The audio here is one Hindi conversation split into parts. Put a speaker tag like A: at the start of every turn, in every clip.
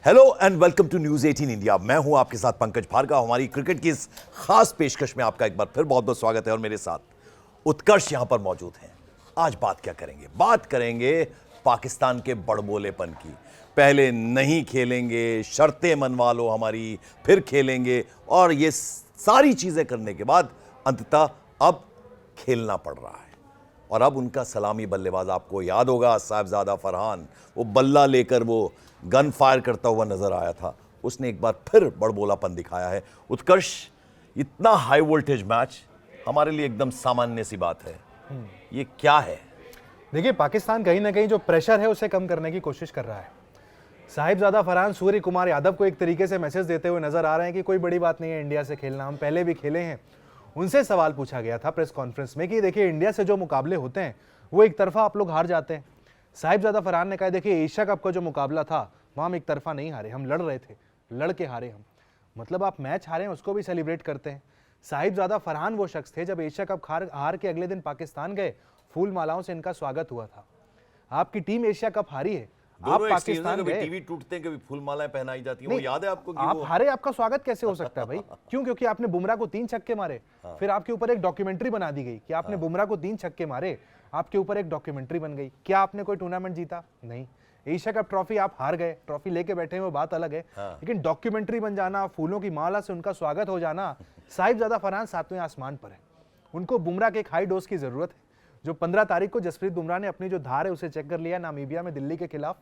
A: Hello and welcome to news 18 India. मैं हूं आपके साथ पंकज भार्गव। हमारी क्रिकेट की इस खास पेशकश में आपका एक बार फिर बहुत बहुत स्वागत है और मेरे साथ उत्कर्ष यहां पर मौजूद हैं। आज बात क्या करेंगे? बात करेंगे पाकिस्तान के बड़बोलेपन की। पहले नहीं खेलेंगे, शर्तें मनवा लो हमारी, फिर खेलेंगे, और ये सारी चीजें करने के बाद अंततः अब खेलना पड़ रहा है। और अब उनका सलामी बल्लेबाज, आपको याद होगा साहिबजादा फरहान, वो बल्ला लेकर वो गन फायर करता हुआ नजर आया था। उसने एक बार फिर बड़बोलापन दिखाया है। उत्कर्ष, इतना हाई वोल्टेज मैच हमारे लिए एकदम सामान्य सी बात है, ये क्या है?
B: देखिए, पाकिस्तान कहीं ना कहीं जो प्रेशर है उसे कम करने की कोशिश कर रहा है। साहिबजादा फरहान सूर्य कुमार यादव को एक तरीके से मैसेज देते हुए नजर आ रहे हैं कि कोई बड़ी बात नहीं है इंडिया से खेलना, हम पहले भी खेले हैं। उनसे सवाल पूछा गया था प्रेस कॉन्फ्रेंस में कि देखिए, इंडिया से जो मुकाबले होते हैं वो एक तरफा आप लोग हार जाते हैं। साहिबजादा फरहान ने कहा, देखिए एशिया कप का जो मुकाबला था वहाँ हम एक तरफा नहीं हारे, हम लड़ रहे थे, लड़ के हारे हम। मतलब आप मैच हारे हैं उसको भी सेलिब्रेट करते हैं। साहिबजादा फरहान वो शख्स थे, जब एशिया कप हार के अगले दिन पाकिस्तान गए, फूल मालाओं से इनका स्वागत हुआ था। आपकी टीम एशिया कप हारी है, आप पाकिस्तान गए,
A: टीवी टूटते हैं, कभी फूल मालाएं पहनाई जाती हैं, वो याद है आपको कि
B: आप हारे, आपका स्वागत कैसे हो सकता है भाई? क्यों? क्योंकि आपने बुमराह को 3 छक्के मारे। फिर आपके ऊपर एक डॉक्यूमेंट्री बना दी गई कि आपने बुमराह को 3 छक्के मारे, आपके ऊपर एक डॉक्यूमेंट्री बन गई। क्या आपने कोई टूर्नामेंट जीता? नहीं। एशिया कप ट्रॉफी आप हार गए, ट्रॉफी लेके बैठे हैं वो बात अलग है, लेकिन डॉक्यूमेंट्री बन जाना, फूलों की माला से उनका स्वागत हो जाना, साहिबजादा फरहान 7वें आसमान पर है। उनको बुमराह के एक हाई डोज की जरूरत है। जो 15 तारीख को जसप्रीत बुमराह ने अपनी जो धार है उसे चेक कर लिया नामीबिया में दिल्ली के खिलाफ,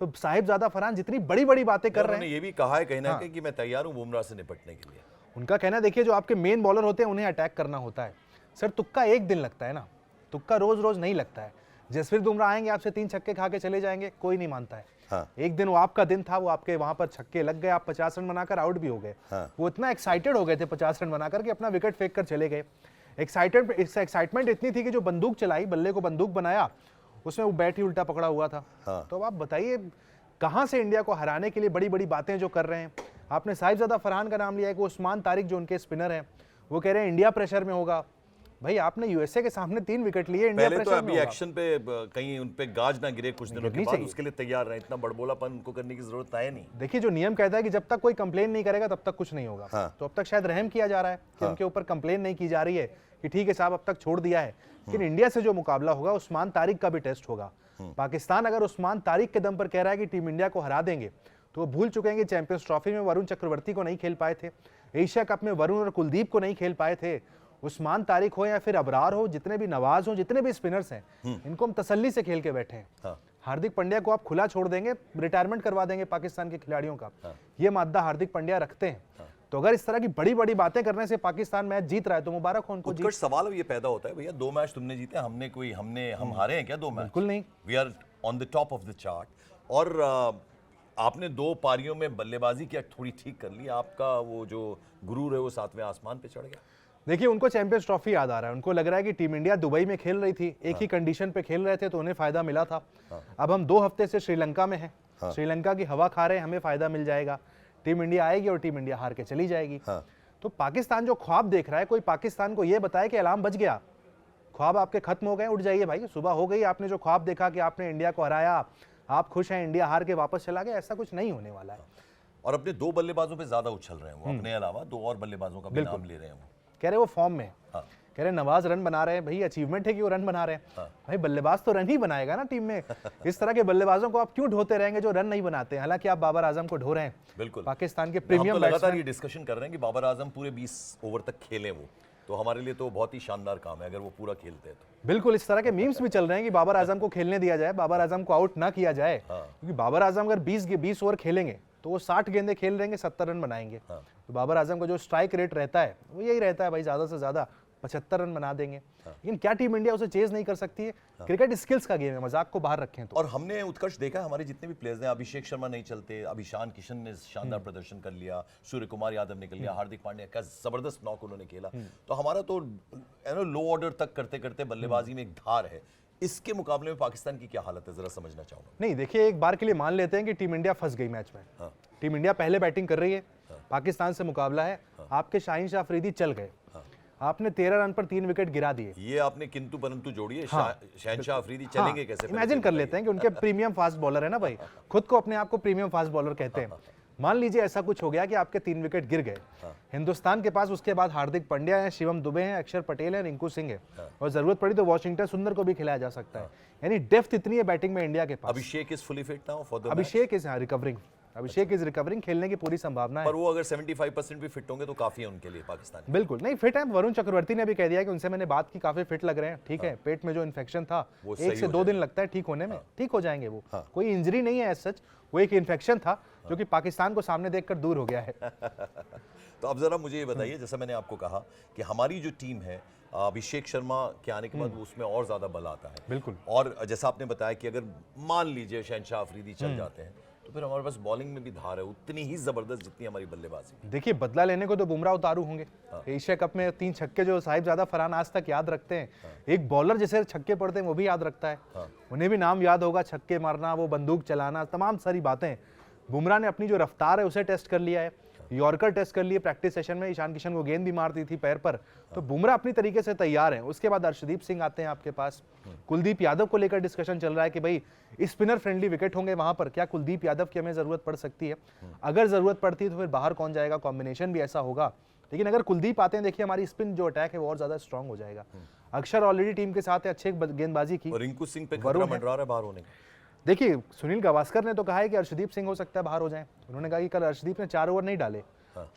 B: तो साहिबजादा फरहान जितनी बड़ी बड़ी बातें कर रहे हैं,
A: ये भी कहा है कहीं ना कहीं कि मैं तैयार हूं बुमराह से निपटने के लिए।
B: उनका कहना, देखिए जो आपके मेन बॉलर होते हैं उन्हें अटैक करना होता है सर, तुक्का एक दिन लगता है ना, तुक्का रोज रोज नहीं लगता है। जसप्रीत बुमराह आएंगे, आपसे 3 छक्के खा के चले जाएंगे, कोई नहीं मानता है। एक दिन वो आपका दिन था, वो आपके वहां पर छक्के लग गए, आप 50 रन बनाकर आउट भी हो गए। वो इतना एक्साइटेड हो गए थे 50 रन बनाकर कि अपना विकेट फेंक कर चले गए। एक्साइटमेंट इतनी थी कि जो बंदूक चलाई, बल्ले को बंदूक बनाया, उसमें वो बैट ही उल्टा पकड़ा हुआ था। तो अब आप बताइए, कहां से इंडिया को हराने के लिए बड़ी बड़ी बातें जो कर रहे हैं। आपने साहिबजादा फरहान का नाम लिया है कि उस्मान तारिक जो उनके स्पिनर हैं, वो कह रहे हैं इंडिया प्रेशर में होगा। भाई आपने यूएसए के सामने 3 विकेट लिए, इंडिया
A: पहले
B: प्रेशर
A: तो
B: में
A: अभी
B: होगा।
A: एक्शन पे कहीं उन पे गाज ना गिरे कुछ दिनों के बाद, उसके लिए तैयार रहे। इतना बड़बोलापन उनको करने की जरूरत है नहीं।
B: देखिए, जो नियम कहता है कि जब तक कोई कंप्लेन नहीं करेगा तब तक कुछ नहीं होगा। तो अब तक शायद रहम किया जा रहा है कि उनके ऊपर कंप्लेन नहीं की जा रही है कि ठीक है साहब अब तक छोड़ दिया है। लेकिन इंडिया से जो मुकाबला होगा, उस्मान तारिक का भी टेस्ट होगा। पाकिस्तान अगर उस्मान तारिक के दम पर कह रहा है कि टीम इंडिया को हरा देंगे, तो वो भूल चुके हैं कि चैंपियंस ट्रॉफी में वरुण चक्रवर्ती को नहीं खेल पाए थे, एशिया कप में वरुण और कुलदीप को नहीं खेल पाए थे। उस्मान तारिक हो या फिर अबरार हो, जितने भी नवाज हो, जितने भी स्पिनर्स हैं, इनको हम तसल्ली से खेल के बैठे हैं। हार्दिक पांड्या को आप खुला छोड़ देंगे, रिटायरमेंट करवा देंगे पाकिस्तान के खिलाड़ियों का, ये मादा हार्दिक पांड्या रखते हैं। तो अगर इस तरह की बड़ी बड़ी बातें करने से पाकिस्तान मैच जीत रहा है तो मुबारक हो उनको।
A: उत्कर्ष, सवाल अब ये पैदा होता है, भैया 2 मैच तुमने जीते, हम हारे हैं क्या 2 मैच?
B: बिल्कुल नहीं।
A: We are on the top of the chart. और आपने 2 पारियों में बल्लेबाजी किया, थोड़ी ठीक कर ली, आपका वो जो गुरूर है वो 7वें आसमान पे चढ़ गया।
B: देखिए, उनको चैंपियंस ट्रॉफी याद आ रहा है। उनको लग रहा है कि टीम इंडिया दुबई में खेल रही थी, एक ही कंडीशन पे खेल रहे थे तो उन्हें फायदा मिला था। अब हम 2 हफ्ते से श्रीलंका में हैं, श्रीलंका की हवा खा रहे हैं, हमें फायदा मिल जाएगा। टीम इंडिया आएगी और टीम इंडिया हार के चली जाएगी। तो पाकिस्तान जो ख्वाब देख रहा है, कोई पाकिस्तान को यह बताए कि अलार्म बज गया, ख्वाब आपके खत्म हो गए, उठ जाइए भाई, सुबह हो गई, आपने जो ख्वाब देखा कि आपने इंडिया को हराया, आप खुश हैं, इंडिया हार के वापस चला गया, ऐसा कुछ नहीं होने वाला है।
A: और अपने 2 बल्लेबाजों पे ज्यादा उछल रहे हैं वो, अपने अलावा 2 और बल्लेबाजों का भी नाम ले रहे हैं वो।
B: कह रहे वो फॉर्म में, कह रहे नवाज रन बना रहे हैं, भाई अचीवमेंट है कि वो रन बना रहे हैं। भाई बल्लेबाज तो रन ही बनाएगा ना टीम में। इस तरह के बल्लेबाजों को आप क्यों ढोते रहेंगे जो रन नहीं बनाते? हालांकि आप बाबर आजम को ढो रहे हैं।
A: बिल्कुल,
B: पाकिस्तान के प्रीमियम
A: लगातार ये डिस्कशन कर रहे हैं कि बाबर आजम पूरे 20 ओवर तक खेलें वो, तो हमारे लिए तो बहुत ही शानदार काम है अगर वो पूरा खेलते हैं तो।
B: बिल्कुल, इस तरह के मीम्स भी चल रहे हैं कि बाबर आजम को खेलने दिया जाए, बाबर आजम को आउट ना किया जाए, क्योंकि बाबर आजम अगर 20 ओवर खेलेंगे तो वो 60 गेंदें खेल देंगे, 70 रन बनाएंगे। तो बाबर आजम का जो स्ट्राइक रेट रहता है वो यही रहता है भाई, ज्यादा से ज्यादा 75 रन बना देंगे। लेकिन क्या टीम इंडिया उसे चेज नहीं कर सकती है? क्रिकेट स्किल्स का गेम है, मजाक को बाहर रखें तो।
A: और हमने उत्कर्ष देखा, हमारे जितने भी प्लेयर्स हैं, अभिषेक शर्मा नहीं चलते, अभी ईशान किशन ने शानदार प्रदर्शन कर लिया, सूर्य कुमार यादव ने कर लिया, हार्दिक पांड्या का जबरदस्त नॉक उन्होंने खेला। तो हमारा तो लो ऑर्डर तक करते करते बल्लेबाजी में एक धार है। इसके मुकाबले में पाकिस्तान की क्या हालत है, जरा समझना चाहूंगा।
B: नहीं, देखिए, एक बार के लिए मान लेते हैं कि टीम इंडिया फंस गई मैच में। टीम इंडिया पहले बैटिंग कर रही है, पाकिस्तान से मुकाबला है, आपके शाहीन शाह अफरीदी चल गए, आपने 13 रन पर 3 विकेट गिरा दिए।
A: ये आपने किंतु परंतु जोड़ी है। शहनशाह अफरीदी चलेंगे कैसे?
B: इमेजिन कर लेते हैं कि उनके प्रीमियम फास्ट बॉलर है ना भाई, खुद को अपने आप को प्रीमियम फास्ट बॉलर कहते हैं। मान लीजिए ऐसा कुछ हो गया कि आपके 3 विकेट गिर गए। हिंदुस्तान के पास उसके बाद हार्दिक पांड्या है, शिवम दुबे हैं, अक्षर पटेल है, रिंकू सिंह है, और जरूरत पड़ी तो वॉशिंगटन सुंदर को भी खिलाया जा सकता है। यानी डेप्थ इतनी है बैटिंग में इंडिया के पास।
A: Abhishek is fully fit now for the
B: Abhishek is recovering, Abhishek is recovering, खेलने की पूरी संभावना है।
A: पर वो अगर 75% भी फिट होंगे तो काफी है उनके लिए पाकिस्तान।
B: बिल्कुल नहीं फिट है। वरुण चक्रवर्ती ने भी कह दिया कि उनसे मैंने बात की, काफी फिट लग रहे हैं। ठीक है, पेट में जो इन्फेक्शन था 1 से 2 दिन लगता है ठीक होने में, ठीक हो जाएंगे वो। कोई इंजरी नहीं है एज सच, वो एक इन्फेक्शन था जो कि पाकिस्तान को सामने देखकर दूर हो गया है।
A: तो अब जरा मुझे ये बताइए, जैसा मैंने आपको कहा कि हमारी जो टीम है अभिषेक शर्मा के आने के बाद उसमें और ज्यादा बल आता है।
B: बिल्कुल।
A: और जैसा आपने बताया कि अगर मान लीजिए शहनशाह अफरीदी चल जाते हैं तो फिर हमारे पास बॉलिंग में भी धार है उतनी ही जबरदस्त जितनी हमारी बल्लेबाजी।
B: देखिए बदला लेने को तो बुमराह उतारू होंगे। एशिया कप में 3 छक्के जो साहिबजादा फरहान आज तक याद रखते हैं, एक बॉलर जैसे छक्के पड़ते हैं वो भी याद रखता है। उन्हें भी नाम याद होगा, छक्के मारना, वो बंदूक चलाना, तमाम सारी बातें। बुमराह ने अपनी जो रफ्तार है उसे टेस्ट कर लिया है, यॉर्कर टेस्ट कर लिए प्रैक्टिस सेशन में, ईशान किशन को गेंद भी मार दी थी पैर पर। तो बुमराह अपनी तरीके से तैयार हैं। उसके बाद अर्शदीप सिंह आते हैं आपके पास। कुलदीप यादव को लेकर डिस्कशन चल रहा है कि भाई स्पिनर फ्रेंडली विकेट होंगे वहां पर, क्या कुलदीप यादव की हमें जरूरत पड़ सकती है? अगर जरूरत पड़ती है तो फिर बाहर कौन जाएगा, कॉम्बिनेशन भी ऐसा होगा। लेकिन अगर कुलदीप आते हैं, देखिए हमारी स्पिन जो अटैक है वो और ज्यादा स्ट्रांग हो जाएगा। अक्षर ऑलरेडी टीम के साथ है, अच्छे गेंदबाजी की।
A: और रिंकू सिंह पे खतरा मंडरा रहा है बाहर होने का।
B: देखिए सुनील गावस्कर ने तो कहा है कि अर्शदीप सिंह हो सकता है बाहर हो जाए। उन्होंने कहा कि कल अर्शदीप ने 4 ओवर नहीं डाले,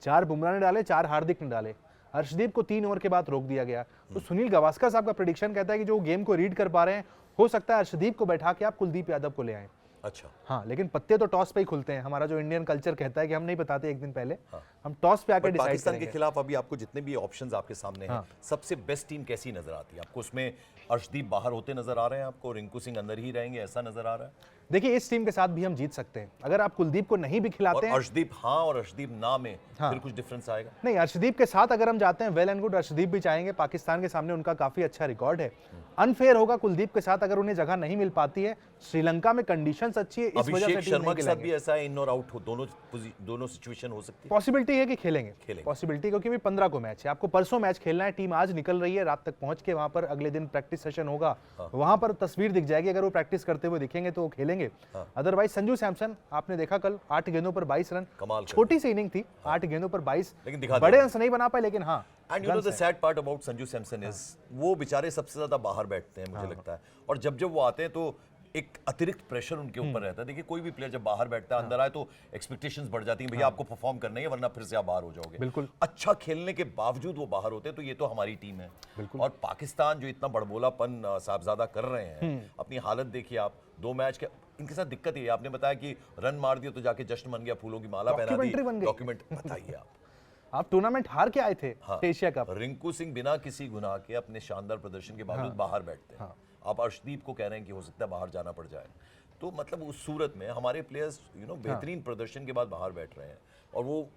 B: 4 बुमराह ने डाले, 4 हार्दिक ने डाले, अर्शदीप को 3 ओवर के बाद रोक दिया गया। तो सुनील गावस्कर साहब का प्रेडिक्शन कहता है कि जो गेम को रीड कर पा रहे हैं, हो सकता है अर्शदीप को बैठा के आप कुलदीप यादव को ले आए।
A: अच्छा
B: हाँ, लेकिन पत्ते तो टॉस पे ही खुलते हैं। हमारा जो इंडियन कल्चर कहता है कि हम नहीं बताते एक दिन पहले, हम टॉस पे आकर डिसाइड
A: पाकिस्तान
B: करेंगे।
A: के खिलाफ अभी आपको जितने भी ऑप्शंस आपके सामने हैं, सबसे बेस्ट टीम कैसी नजर आती है आपको? उसमें अर्शदीप बाहर होते नजर आ रहे हैं आपको, रिंकू सिंह अंदर ही रहेंगे ऐसा नजर आ रहा है?
B: देखिए इस टीम के साथ भी हम जीत सकते हैं अगर आप कुलदीप को नहीं भी खिलाते हैं।
A: अर्शदीप हाँ और अर्शदीप ना में फिर कुछ डिफरेंस आएगा?
B: नहीं, अर्शदीप के साथ अगर हम जाते हैं वेल एंड गुड, अर्शदीप भी चाहेंगे। पाकिस्तान के सामने उनका काफी अच्छा रिकॉर्ड है। अनफेयर होगा कुलदीप के साथ अगर उन्हें जगह नहीं मिल पाती है। श्रीलंका में कंडीशंस अच्छी है, इस वजह से
A: अभिषेक
B: टीम
A: शर्मा
B: नहीं
A: के साथ
B: खिलाएंगे।
A: भी ऐसा है, इन और आउट हो दोनों सिचुएशन हो सकती है।
B: पॉसिबिलिटी है कि खेलेंगे। पॉसिबिलिटी, क्योंकि 15 को मैच है, आपको परसों मैच खेलना है। टीम आज निकल रही है, रात तक पहुंच के वहां पर अगले दिन प्रैक्टिस सेशन होगा, वहां पर तस्वीर दिख जाएगी। अगर वो प्रैक्टिस करते हुए दिखेंगे तो वो खेलेंगे। अदरवाइज संजू सैमसन आपने देखा कल 8 गेंदों पर 22 रन, छोटी सी इनिंग थी, 8 गेंदों पर 22, बड़े अंश नहीं बना पाए, लेकिन हाँ।
A: And you know the sad part about Sanju Samson is वो बेचारे सबसे ज्यादा बाहर बैठते हैं, मुझे लगता है। और जब वो आते हैं तो एक अतिरिक्त प्रेशर उनके ऊपर रहता है। देखिए कोई भी प्लेयर जब बाहर बैठता है, अंदर आए तो एक्सपेक्टेशंस बढ़ जाती हैं, भैया आपको परफॉर्म करना है वरना फिर से आप बाहर हो जाओगे।
B: बिल्कुल।
A: अच्छा खेलने के बावजूद वो बाहर होते हैं, तो ये तो हमारी टीम है। और पाकिस्तान जो इतना बड़बोलापन साहबजादा कर रहे हैं, अपनी हालत देखिए आप। 2 मैच के इनके साथ दिक्कत ये, आपने बताया कि रन मार दिया तो जाके जश्न बन गया, फूलों की माला पहना दी, डॉक्यूमेंट। बताइए
B: आप टूर्नामेंट हार के आए थे एशिया कप।
A: रिंकू सिंह बिना किसी गुनाह के अपने शानदार प्रदर्शन के बावजूद बाहर बैठते हैं। आप अर्शदीप को कह रहे हैं कि हो सकता है बाहर जाना पड़ जाए। तो मतलब उस सूरत में हमारे प्लेयर्स बेहतरीन प्रदर्शन के बाद बाहर बैठ रहे हैं, और वो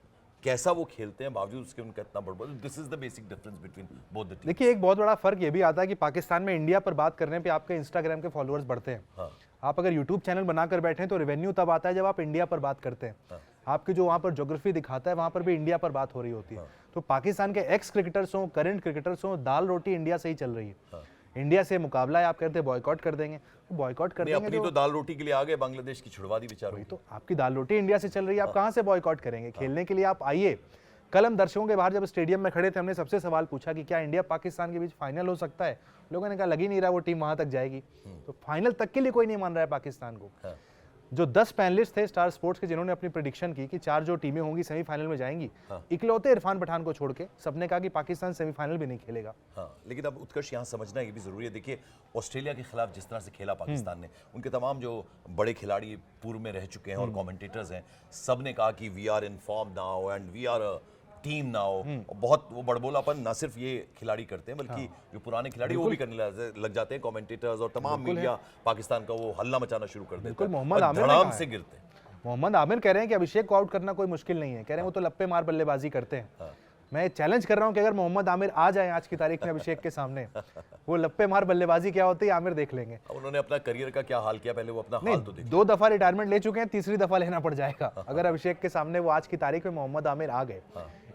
A: कैसा वो खेलते हैं बावजूद उसके उनका इतना बड़ा। This is the basic difference between both the teams.
B: देखिए एक बहुत बड़ा फर्क ये भी आता है कि पाकिस्तान में इंडिया पर बात करने पे आपके इंस्टाग्राम के फॉलोअर्स बढ़ते हैं। आप अगर यूट्यूब चैनल बनाकर बैठे हैं तो रेवेन्यू तब आता है जब आप इंडिया पर बात करते हैं। आपकी जो वहाँ पर ज्योग्राफी दिखाता है, वहाँ पर भी इंडिया पर बात हो रही होती है। तो पाकिस्तान के एक्स क्रिकेटर्स हों, करंट क्रिकेटर्स हों, दाल रोटी इंडिया से ही चल रही है। इंडिया से मुकाबला है, आप कहते हैं बॉयकॉट कर देंगे, बॉयकॉट कर देंगे।
A: अपनी तो दाल रोटी के लिए आ गए, बांग्लादेश की छुड़वा दी बेचारों।
B: तो आपकी दाल रोटी इंडिया से चल रही है, आप कहाँ से बॉयकॉट करेंगे? खेलने के लिए आप आइए। कल हम दर्शकों के बाहर जब स्टेडियम में खड़े थे, हमने सबसे सवाल पूछा कि क्या इंडिया पाकिस्तान के बीच फाइनल हो सकता है? लोगों ने कहा लग ही नहीं रहा वो टीम वहां तक जाएगी। तो फाइनल तक के लिए कोई नहीं मान रहा है पाकिस्तान को। जो 10 पैनलिस्ट थे स्टार स्पोर्ट्स के, जिन्होंने अपनी प्रेडिक्शन की कि 4 जो टीमें होंगी सेमीफाइनल में जाएंगी, इकलौते इरफान पठान को छोड़ के सबने कहा कि पाकिस्तान सेमीफाइनल भी नहीं खेलेगा।
A: लेकिन अब उत्कर्ष यहाँ समझना ये भी जरूरी है। देखिए ऑस्ट्रेलिया के खिलाफ जिस तरह से खेला पाकिस्तान ने, उनके तमाम जो बड़े खिलाड़ी पूर्व में रह चुके हैं और कमेंटेटर्स हैं, सब ने कहा कि we are in form now and we are a team now. बहुत वो बड़बोलापन ना सिर्फ ये खिलाड़ी करते हैं, बल्कि जो पुराने खिलाड़ी वो भी करने लग जाते हैं। कमेंटेटर्स और तमाम मीडिया पाकिस्तान का वो हल्ला मचाना शुरू कर देते हैं,
B: मोहम्मद आमिर
A: धड़ाम से गिरते हैं।
B: मोहम्मद आमिर कह रहे हैं कि अभिषेक को आउट करना कोई मुश्किल नहीं है। कह रहे हैं वो तो लप्पे मार बल्लेबाजी करते हैं। मैं चैलेंज कर रहा हूं कि अगर मोहम्मद आमिर आ जाए आज की तारीख में अभिषेक के सामने, वो लप्पे मार बल्लेबाजी क्या होती है आमिर देख लेंगे।
A: अब उन्होंने अपना करियर का क्या हाल किया, पहले वो अपना हाल तो देखिए।
B: 2 दफा रिटायरमेंट ले चुके हैं, तीसरी दफा लेना पड़ जाएगा अगर अभिषेक के सामने वो आज की तारीख में मोहम्मद आमिर आ गए।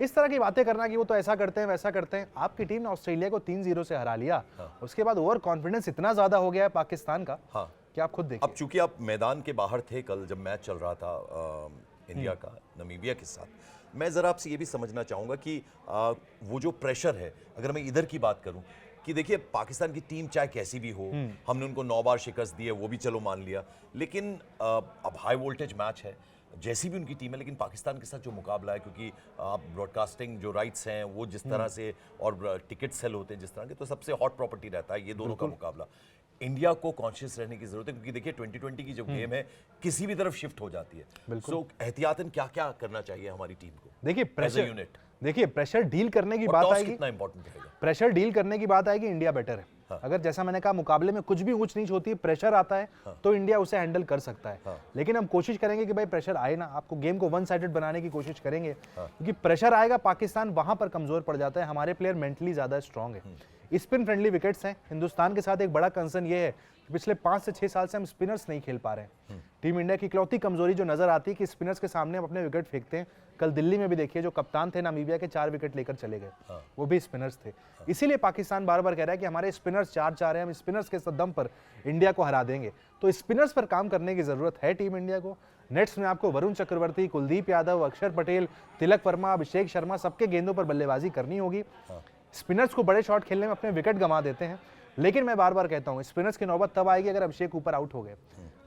B: इस तरह की बातें करना कि वो तो ऐसा करते हैं वैसा करते हैं। आपकी टीम ने ऑस्ट्रेलिया को 3-0 से हरा लिया, उसके बाद ओवर कॉन्फिडेंस इतना ज्यादा हो गया है पाकिस्तान का कि आप खुद देखिए।
A: अब चूंकि आप मैदान के बाहर थे कल जब मैच चल रहा था इंडिया का नामीबिया के साथ, मैं ज़रा आपसे ये भी समझना चाहूँगा कि वो जो प्रेशर है, अगर मैं इधर की बात करूँ कि देखिए पाकिस्तान की टीम चाहे कैसी भी हो, हमने उनको 9 बार शिकस्त दी है, वो भी चलो मान लिया, लेकिन अब हाई वोल्टेज मैच है, जैसी भी उनकी टीम है, लेकिन पाकिस्तान के साथ जो मुकाबला है, क्योंकि आप ब्रॉडकास्टिंग जो राइट्स हैं वो जिस तरह से और टिकट सेल होते हैं जिस तरह के, तो सबसे हॉट प्रॉपर्टी रहता है ये दोनों का मुकाबला। इंडिया को कॉन्शियस रहने की जरूरत है, क्योंकि देखिए 2020 की जो गेम है किसी भी तरफ शिफ्ट हो जाती है। सो एहतियातन क्या क्या करना चाहिए हमारी टीम को?
B: देखिए प्रेशर
A: यूनिट,
B: देखिए प्रेशर डील करने की बात आएगी,
A: कितना इंपॉर्टेंट रहेगा?
B: प्रेशर डील करने की बात आएगी, इंडिया बेटर है। अगर जैसा मैंने कहा मुकाबले में कुछ भी ऊंच नीच होती है, प्रेशर आता है तो इंडिया उसे हैंडल कर सकता है। लेकिन हम कोशिश करेंगे कि भाई प्रेशर आए ना, आपको गेम को वन साइडेड बनाने की कोशिश करेंगे, क्योंकि प्रेशर आएगा पाकिस्तान वहां पर कमजोर पड़ जाता है। हमारे प्लेयर मेंटली ज्यादा स्ट्रांग है। स्पिन फ्रेंडली विकेट्स हैं हिंदुस्तान के साथ। एक बड़ा कंसर्न ये है कि पिछले 5 से 6 साल से हम स्पिनर्स नहीं खेल पा रहे हैं। टीम इंडिया की इकलौती कमजोरी जो नजर आती है कि स्पिनर्स के सामने हम अपने विकेट फेंकते हैं। कल दिल्ली में भी देखिए जो कप्तान थे नामीबिया के 4 विकेट लेकर चले गए, वो भी स्पिनर्स थे। इसीलिए पाकिस्तान बार बार कह रहा है कि हमारे स्पिनर्स 4-4 हैं, हम स्पिनर्स के दम पर इंडिया को हरा देंगे। तो स्पिनर्स पर काम करने की जरूरत है टीम इंडिया को। नेट्स में आपको वरुण चक्रवर्ती, कुलदीप यादव, अक्षर पटेल, तिलक वर्मा, अभिषेक शर्मा, सबके गेंदों पर बल्लेबाजी करनी होगी। स्पिनर्स को बड़े शॉट खेलने में अपने विकेट गंवा देते हैं, लेकिन मैं बार बार कहता हूं स्पिनर्स की नौबत तब आएगी अगर अभिषेक ऊपर आउट हो गए।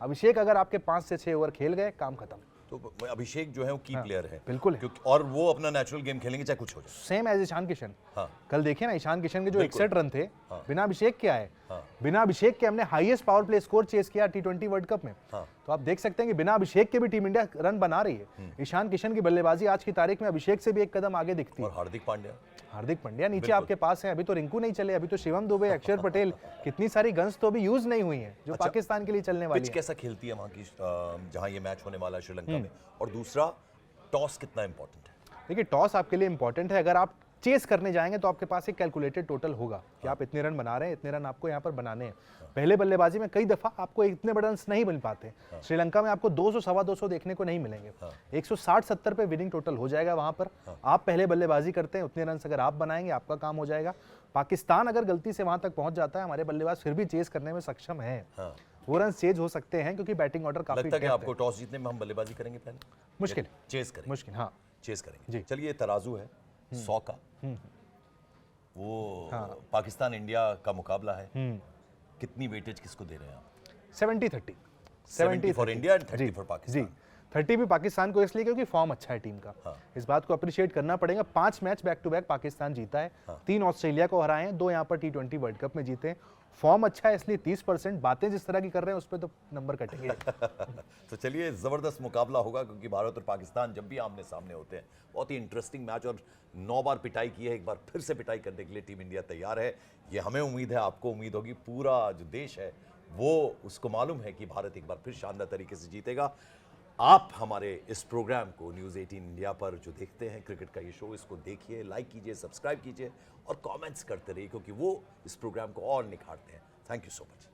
B: अभिषेक अगर आपके 5 से 6 ओवर खेल गए, काम खत्म।
A: तो अभिषेक जो है वो की प्लेयर है,
B: बिल्कुल है।
A: क्योंकि और वो अपना नेचुरल गेम खेलेंगे चाहे कुछ हो जाए,
B: सेम एज ईशान किशन। कल देखिए ना, ईशान किशन के जो 61 रन थे बिना अभिषेक के आए। बिना अभिषेक के हमने highest power play score chase किया T20 वर्ल्ड कप में। तो आप देख सकते हैं कि बिना अभिषेक के भी टीम इंडिया रन बना रही है। ईशान किशन की बल्लेबाजी आज की तारीख में अभिषेक से भी एक कदम आगे दिखती है।
A: और हार्दिक पांड्या
B: नीचे आपके पास है। अभी तो रिंकू नहीं चले, अभी तो शिवम दुबे, अक्षर पटेल, कितनी सारी गन्स तो अभी यूज नहीं हुई है जो पाकिस्तान के लिए चलने वाली है।
A: कैसा खेलती है वहां की जहां ये मैच होने वाला है श्रीलंका में? और दूसरा, टॉस कितना इंपॉर्टेंट है?
B: देखिए टॉस आपके लिए इंपॉर्टेंट है। अगर आप चेस करने जाएंगे तो आपके पास एक कैलकुलेटेड टोटल होगा कि आप इतने रन बना रहे हैं, इतने रन आपको यहाँ पर बनाने हैं। पहले बल्लेबाजी में कई दफा आपको इतने बड़े रन्स नहीं बन पाते। श्रीलंका में आपको 200 सवा 200 देखने को नहीं मिलेंगे। 160-70 पे विनिंग टोटल हो जाएगा वहां पर। आप पहले बल्लेबाजी करते हैं, उतने रन अगर आप बनाएंगे आपका काम हो जाएगा। पाकिस्तान अगर गलती से वहां तक पहुंच जाता है, हमारे बल्लेबाज फिर भी चेस करने में सक्षम है। वो रन चेज हो सकते हैं क्योंकि बैटिंग ऑर्डर काफी
A: लगता है कि आपको टॉस जीतने में हम बल्लेबाजी करेंगे पहले?
B: मुश्किल,
A: चेस करेंगे।
B: मुश्किल, हाँ
A: चेस करेंगे। चलिए, तराजू है 100 का, वो पाकिस्तान इंडिया का मुकाबला है, कितनी वेटेज किसको दे रहे हैं आप?
B: 70-30।
A: 70 for India and 30 for Pakistan.
B: 30 भी पाकिस्तान को इसलिए क्योंकि फॉर्म अच्छा है टीम का। इस बात को अप्रिशिएट करना पड़ेगा। 5 match back to back Pakistan जीता है, 3 ऑस्ट्रेलिया को हराए हैं, 2 यहाँ पर T20 वर्ल्ड कप में जीते हैं। फॉर्म अच्छा है इसलिए 30%। बातें जिस तरह की कर रहे हैं उस पर तो नंबर कटेंगे।
A: तो चलिए, जबरदस्त मुकाबला होगा, क्योंकि भारत और पाकिस्तान जब भी आमने सामने होते हैं बहुत ही इंटरेस्टिंग मैच। और 9 बार पिटाई की है, एक बार फिर से पिटाई करने के लिए टीम इंडिया तैयार है। ये हमें उम्मीद है, आपको उम्मीद होगी, पूरा जो देश है वो उसको मालूम है कि भारत एक बार फिर शानदार तरीके से जीतेगा। आप हमारे इस प्रोग्राम को न्यूज़ 18 इंडिया पर जो देखते हैं क्रिकेट का ये शो, इसको देखिए, लाइक कीजिए, सब्सक्राइब कीजिए और कमेंट्स करते रहिए, क्योंकि वो इस प्रोग्राम को और निखारते हैं। Thank you so much.